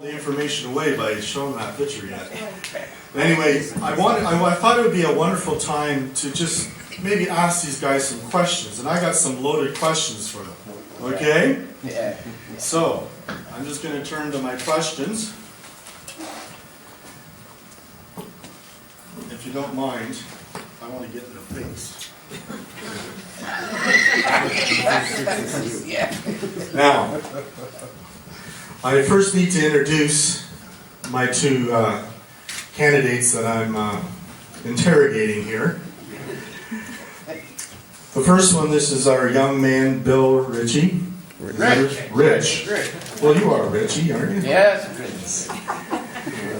the information away by showing that picture yet. Anyway, I thought it would be a wonderful time to just maybe ask these guys some questions, and I got some loaded questions for them. Okay? Yeah. So, I'm just going to turn to my questions. If you don't mind, I want to get in the face. Yeah. Now, I first need to introduce my two candidates that I'm interrogating here. The first one, this is our young man, Bill Ritchie. Ritch. Well, you are Ritchie, aren't you? Yes.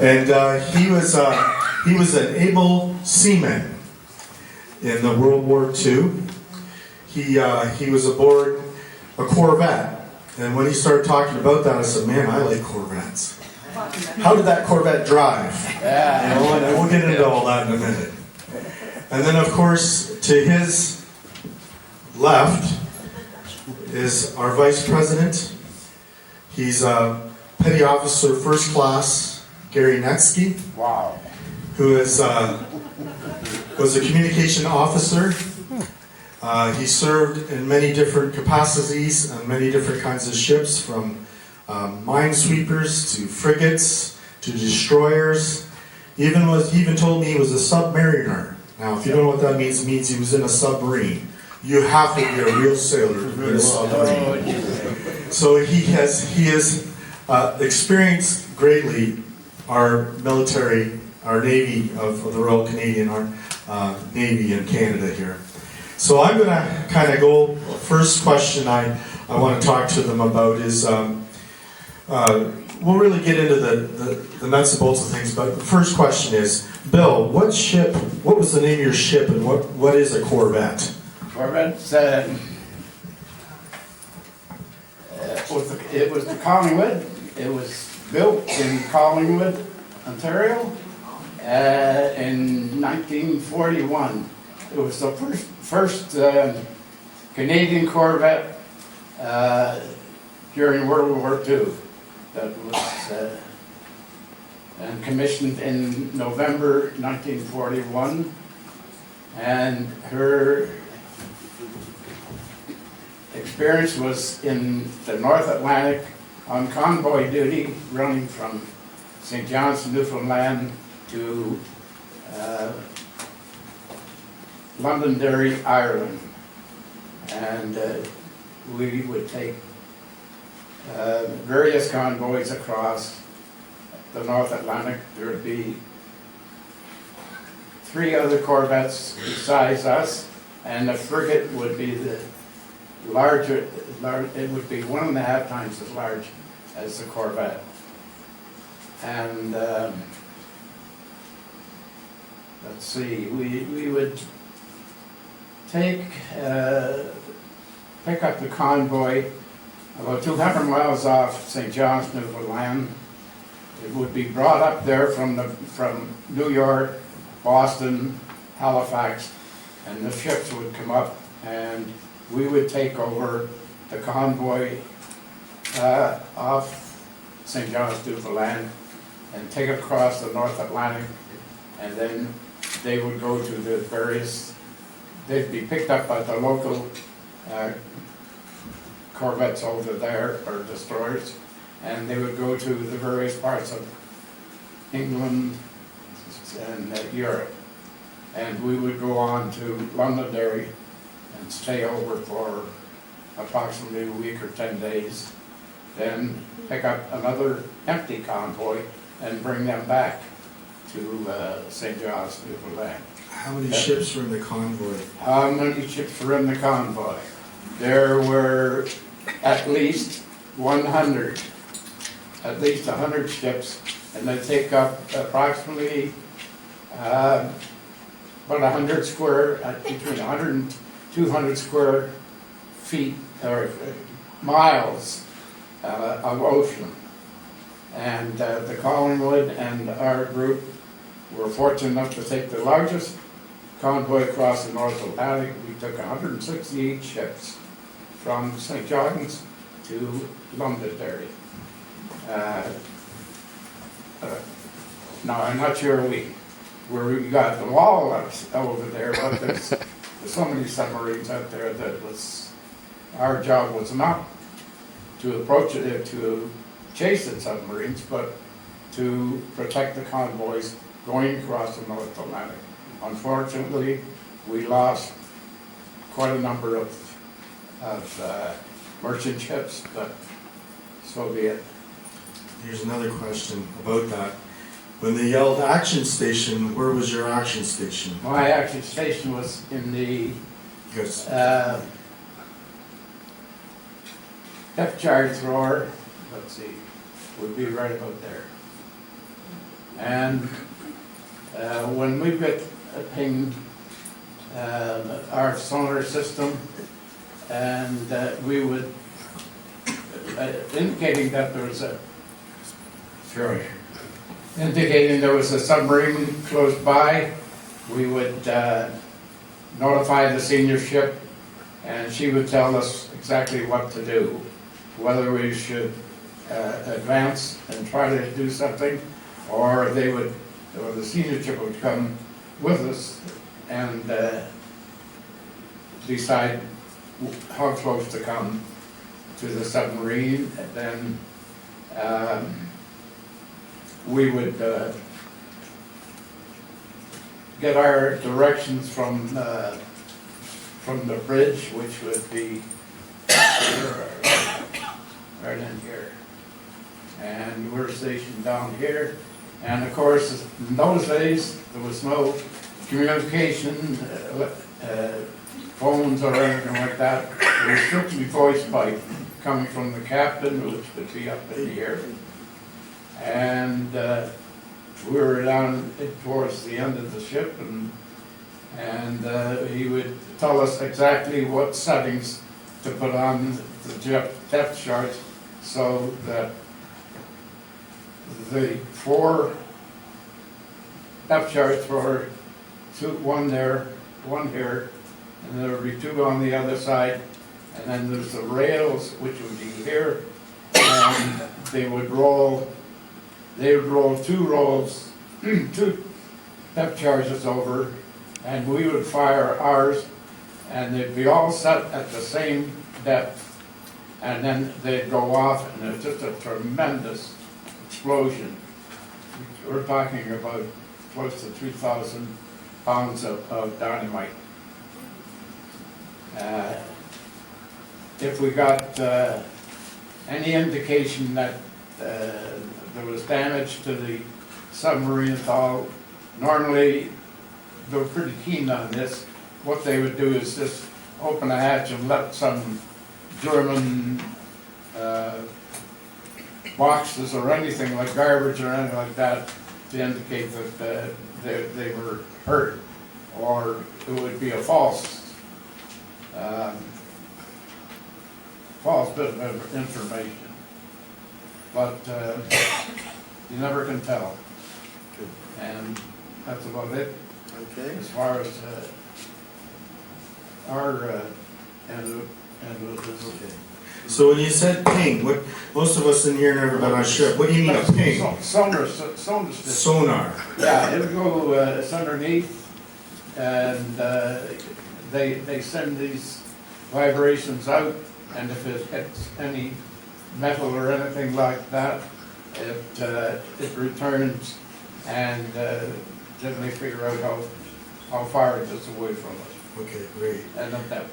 And he was an able seaman in the World War II. He was aboard a Corvette. And when he started talking about that, I said, man, I like Corvettes. How did that Corvette drive? Yeah. You know, and we'll get into all that in a minute. And then, of course, to his left is our Vice President. He's Petty Officer First Class Garry Netzke. Wow. Who was a communication officer. He served in many different capacities on many different kinds of ships, from minesweepers to frigates to destroyers. He even told me he was a submariner. Now, if you don't know what that means, it means he was in a submarine. You have to be a real sailor to be in a submarine. So he has experienced greatly our military, our Navy of the Royal Canadian Navy in Canada here. So I'm going to kind of go, first question I want to talk to them about is, we'll really get into the nuts and bolts of things, but the first question is, Bill, what was the name of your ship, and what is a Corvette? Corvette's, it was the Collingwood. It was built in Collingwood, Ontario, in 1941. It was the first Canadian Corvette during World War II that was and commissioned in November 1941. And her experience was in the North Atlantic on convoy duty, running from St. John's, Newfoundland to Londonderry, Ireland. And we would take various convoys across the North Atlantic. There would be 3 other corvettes besides us, and the frigate would be the larger, it would be 1.5 times as large as the corvette. And let's see, we would pick up the convoy about 200 miles off St. John's, Newfoundland. It would be brought up there from New York, Boston, Halifax, and the ships would come up, and we would take over the convoy off St. John's, Newfoundland, and take it across the North Atlantic, and then they would go to the various, they'd be picked up by the local corvettes over there, or destroyers, and they would go to the various parts of England and Europe. And we would go on to Londonderry and stay over for approximately a week or 10 days, then pick up another empty convoy and bring them back to St. John's, Newfoundland. How many ships were in the convoy? How many ships were in the convoy? There were at least 100 ships, and they take up approximately about 100 square, between 100 and 200 square feet or miles of ocean. And the Collingwood and our group were fortunate enough to take the largest convoy across the North Atlantic. We took 168 ships from St. John's to Londonderry. No, I'm not sure where we got the wall over there, but there's so many submarines out there that our job was not to approach it, to chase the submarines, but to protect the convoys going across the North Atlantic. Unfortunately, we lost quite a number of merchant ships, but so be it. Here's another question about that. When they yelled action station, where was your action station? My action station was in the Yes. depth charge thrower, let's see, would be right about there. And when we get pinged our sonar system, and we would, indicating that there was a submarine close by, we would notify the senior ship, and she would tell us exactly what to do, whether we should advance and try to do something, or the senior ship would come with us and decide how close to come to the submarine. And then we would get our directions from the bridge, which would be right in here. And we're stationed down here. And of course, in those days, there was no communication, phones or anything like that. It was strictly voice pipe coming from the captain, which would be up in the air. And we were down towards the end of the ship, and he would tell us exactly what settings to put on the depth chart so that the 4 depth charts were one there, one here, and there would be 2 on the other side, and then there's the rails, which would be here, and they would roll 2 rolls, 2 depth charges over, and we would fire ours, and they'd be all set at the same depth, and then they'd go off, and it's just a tremendous explosion. We're talking about close to 3,000 pounds of dynamite. If we got any indication that there was damage to the submarine at all, normally they're pretty keen on this. What they would do is just open a hatch and let some German boxes or anything like garbage or anything like that to indicate that they were hurt, or it would be a false bit of information. But you never can tell. And that's about it. Okay. As far as our end of this. Okay. So when you said ping, what most of us in here never been on a ship. What do you mean a ping? Sonar. Sonar. Yeah, it would go underneath, and they send these vibrations out, and if it hits any metal or anything like that, it returns, and then they figure out how far it is away from us. Okay, great. And at depth.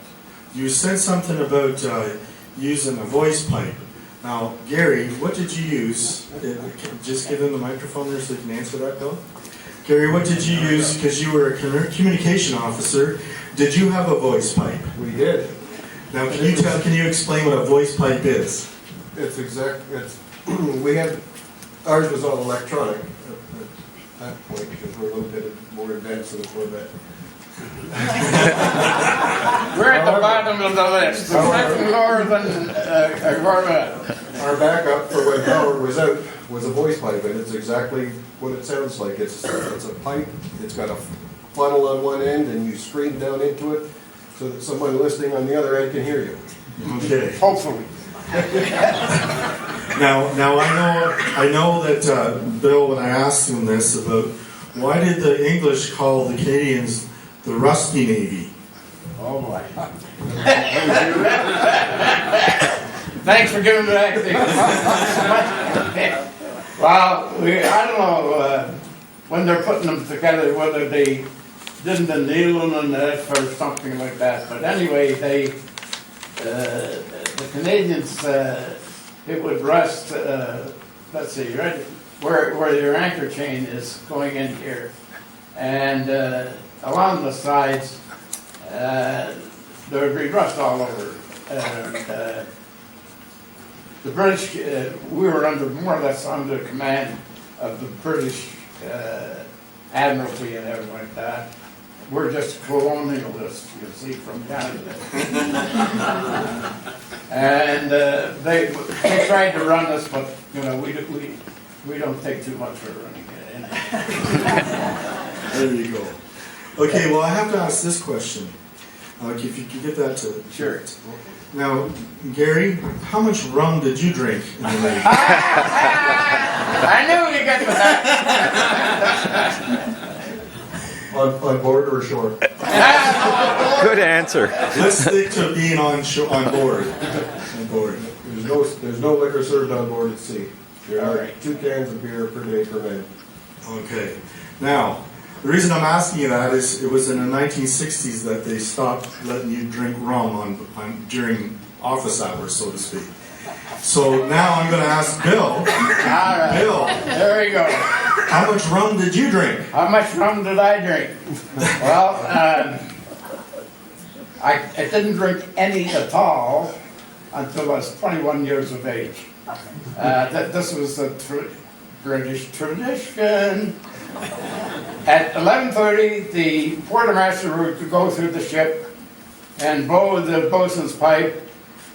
You said something about using a voice pipe. Now, Gary, what did you use? Just give him the microphone there so you can answer that, Bill. Gary, what did you use? Because you were a communication officer. Did you have a voice pipe? We did. Now, can you explain what a voice pipe is? Ours was all electronic at that point because we're a little bit more advanced than the Corvette. We're at the bottom of the list. We're nothing lower than a Corvette. Our backup for when power was out was a voice pipe, and it's exactly what it sounds like. It's a pipe. It's got a funnel on one end, and you scream down into it so that someone listening on the other end can hear you. Okay. Hopefully. Now I know that Bill, when I asked him this about why did the English call the Canadians the Rusty Navy? Oh boy. Thanks for giving me that. Well, I don't know when they're putting them together whether they didn't needle them or something like that. But anyway, the Canadians, it would rest. Let's see, right where your anchor chain is going in here, and along the sides, there would be rust all over. The British, we were more or less under command of the British Admiralty and everything like that. We're just colonialists, you see, from Canada. And they tried to run us, but we don't take too much for running it. There you go. Okay, well I have to ask this question. If you could get that to... Sure. Now, Gary, how much rum did you drink in the night? I knew you got to that. On board or ashore? Good answer. Let's stick to being on board. On board. There's no liquor served on board at sea. There All are right. 2 cans of beer per day per man. Okay. Now, the reason I'm asking you that is it was in the 1960s that they stopped letting you drink rum during office hours, so to speak. So now I'm going to ask Bill. All right. Bill, There you go. how much rum did you drink? How much rum did I drink? Well, I didn't drink any at all until I was 21 years of age. This was a British tradition. At 11:30, the quartermaster would go through the ship and blow the bosun's pipe,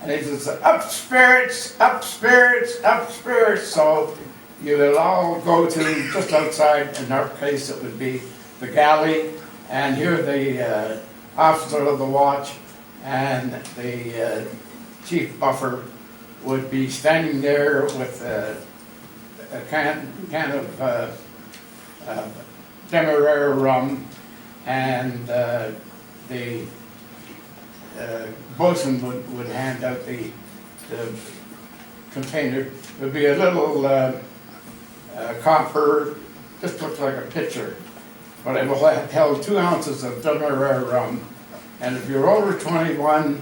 and he says, "Up spirits, up spirits, up spirits." So you will all go to just outside. In our case, it would be the galley, and here the officer of the watch and the chief buffer would be standing there with a can of Demerara rum, and the bosun would hand out the container. It would be a little copper, just looks like a pitcher, but it will have held 2 ounces of Demerara rum, and if you're over 21,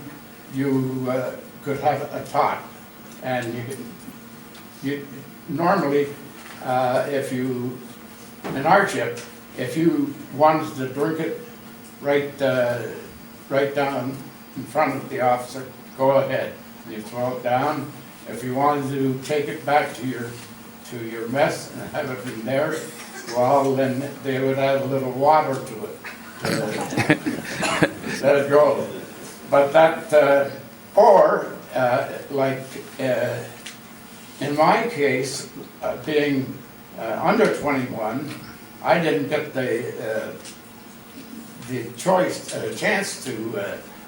you could have a tot, and you normally, if you in our ship, if you wanted to drink it right down in front of the officer, go ahead. You throw it down. If you wanted to take it back to your mess and have it in there, well, then they would add a little water to it. Let it go. But that, in my case, being under 21, I didn't get the chance to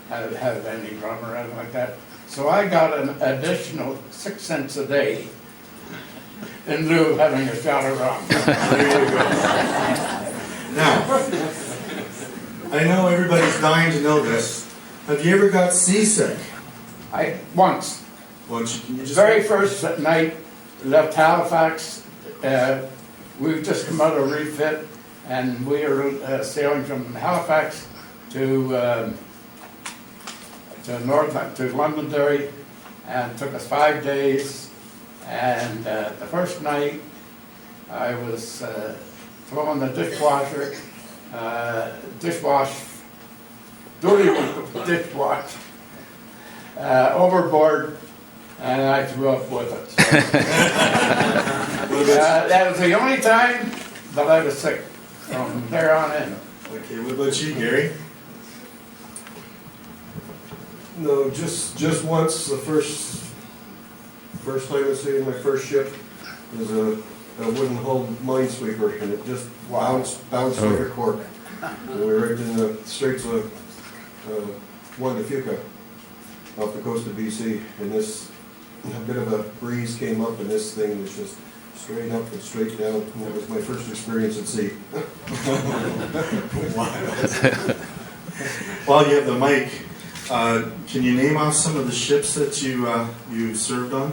have any rum or anything like that. So I got an additional 6 cents a day in lieu of having a shot of rum. There you go. Now, I know everybody's dying to know this. Have you ever got seasick? Once. Once, can you just... Very first night, left Halifax. We've just come out of refit, and we were sailing from Halifax to Londonderry, and it took us 5 days. And the first night, I was throwing the dishwasher, dishwash overboard, and I threw up with it. So. That was the only time that I was sick from there on in. Okay, what about you, Gary? No, just once. The first time I stayed in my first ship was a wooden hulled minesweeper, and it just bounced like a cork. And we were right in the straits of Juan de Fuca, off the coast of BC, and this a bit of a breeze came up and this thing was just straight up and straight down. And that was my first experience at sea. While you have the mic, can you name off some of the ships that you served on?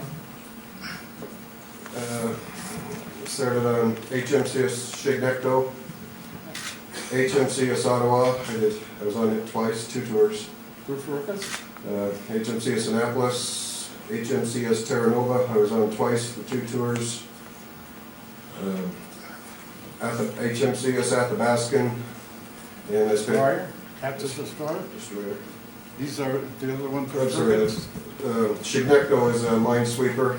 Started on HMCS Chignecto, HMCS Ottawa. I was on it twice, 2 tours. HMCS Annapolis, HMCS Terra Nova. I was on twice for 2 tours. At the HMCS Athabascan, and I spent. Destroyer? Captain's Destroyer? Destroyer. These are the other ones for I'm sorry, Chignecto is a minesweeper.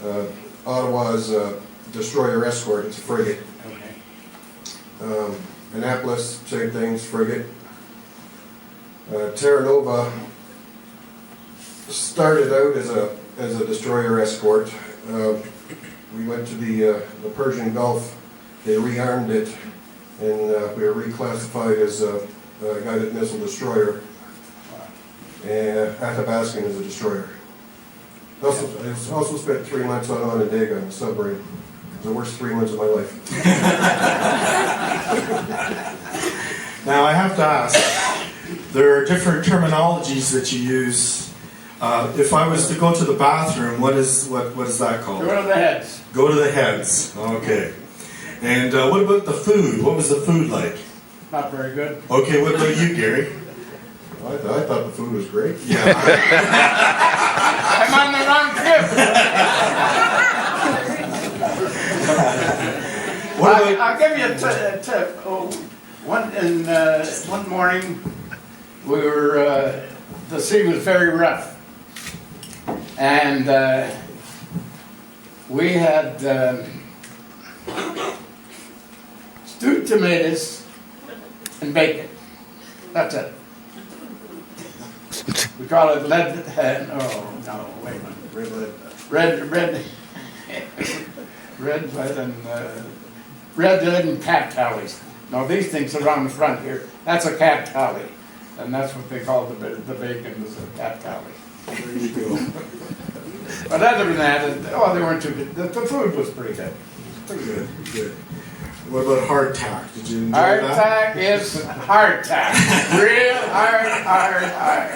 Okay, Ottawa is a destroyer escort, it's a frigate. okay. Annapolis, same thing, it's frigate. Terra Nova started out as a destroyer escort. We went to the Persian Gulf, they rearmed it, and we were reclassified as a guided missile destroyer. And Athabascan is a destroyer. I also spent 3 months on Onondaga on a submarine. It was the worst 3 months of my life. Now I have to ask, there are different terminologies that you use. If I was to go to the bathroom, what is that called? Go to the heads. Go to the heads. Okay. And what about the food? What was the food like? Not very good. Okay, what about you, Gary? I thought the food was great. Yeah. I'm on the wrong trip. I'll give you a tip. One morning, we were the sea was very rough, and we had stewed tomatoes and bacon. That's it. We call it lead. Oh no! Wait a minute. Red lead and cat tallies. No, these things are on the front here. That's a cat tally, and that's what they call the bacon is a cat tally. There you go. But other than that, they weren't too good. The food was pretty good. Pretty good. Good. What about hardtack? Did you enjoy that? Hardtack is hardtack. Real hard.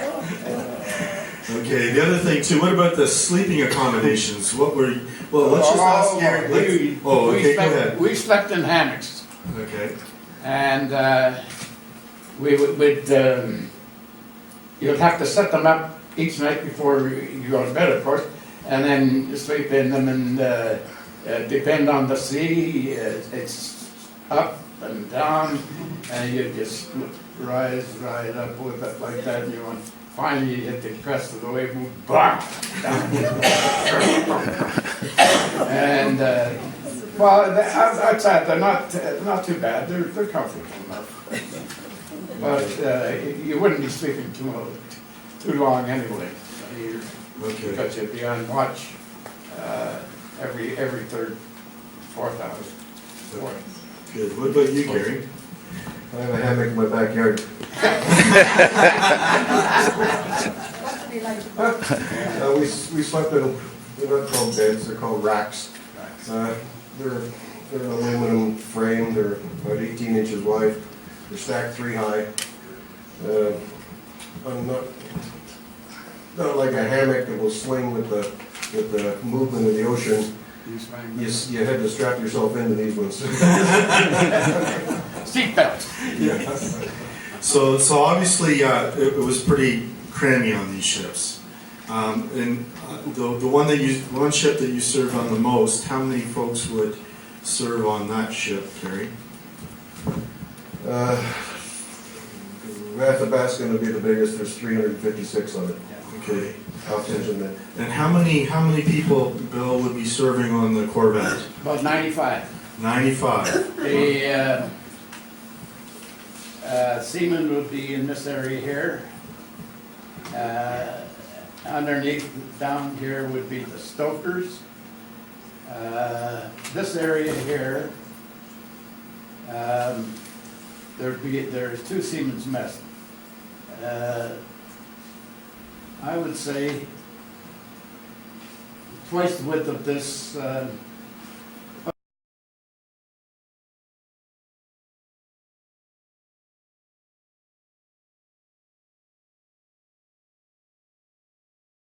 Okay, the other thing too, what about the sleeping accommodations? What were, well, let's just ask Gary. Go ahead. We slept in hammocks. Okay. And you'd have to set them up each night before you go to bed, of course, and then you sleep in them, and depend on the sea, it's up and down, and you just rise right up with it like that, and you want, finally you hit the crest of the wave, move, bang, down. And well, outside they're not too bad. They're comfortable enough, but you wouldn't be sleeping too long anyway. Okay. Because you'd be on watch every third, fourth hour. Good. What about you, Gary? I have a hammock in my backyard. We slept in, they're not called beds, they're called racks. They're an aluminum frame, they're about 18 inches wide. They're stacked 3 high. Not like a hammock that will swing with the movement of the ocean. You had to strap yourself into these ones. Seatbelts. Yeah. So obviously it was pretty crammy on these ships. And the one ship that you served on the most, how many folks would serve on that ship, Gary? Athabascan would be the biggest. There's 356 on it. Okay. And how many people, Bill, would be serving on the Corvette? About 95. 95. The seamen would be in this area here. Underneath, down here would be the stokers. This area here, there's 2 seamen's mess. I would say twice the width of this